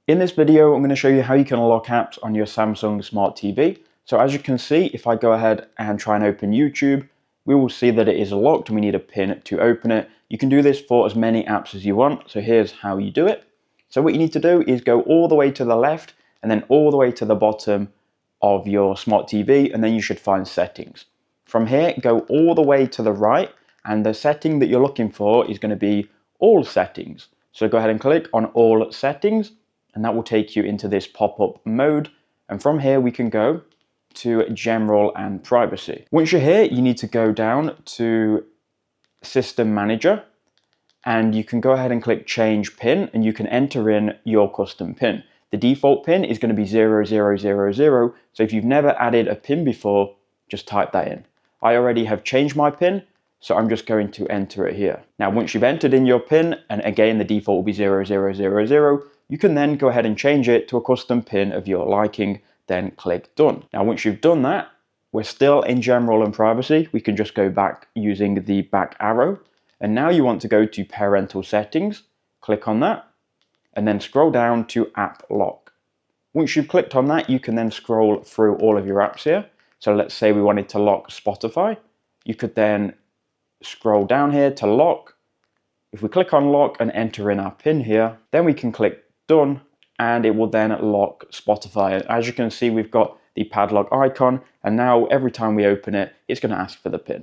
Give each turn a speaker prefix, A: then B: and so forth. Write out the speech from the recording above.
A: In this video, I'm going to show you how you can unlock apps on your Samsung Smart TV. So as you can see, if I go ahead and try and open YouTube, we will see that it is locked and we need a PIN to open it. You can do this for as many apps as you want. So here's how you do it. So what you need to do is go all the way to the left and then all the way to the bottom of your Smart TV, and then you should find settings. From here, go all the way to the right, and the setting that you're looking for is going to be all settings. So go ahead and click on all settings, and that will take you into this pop-up mode. And from here, we can go to general and privacy. Once you're here, you need to go down to system manager, and you can go ahead and click change PIN, and you can enter in your custom PIN. The default PIN is going to be 0000. So if you've never added a PIN before, just type that in. I already have changed my PIN, so I'm just going to enter it here. Now, once you've entered in your PIN, and again, the default will be 0000, you can then go ahead and change it to a custom PIN of your liking, then click done. Now, once you've done that, we're still in general and privacy. We can just go back using the back arrow. And now you want to go to parental settings, click on that, and then scroll down to app lock. Once you've clicked on that, you can then scroll through all of your apps here. So let's say we wanted to lock Spotify. You could then scroll down here to lock. If we click on lock and enter in our PIN here, then we can click done, and it will then lock Spotify. And as you can see, we've got the padlock icon, and now every time we open it, it's going to ask for the PIN.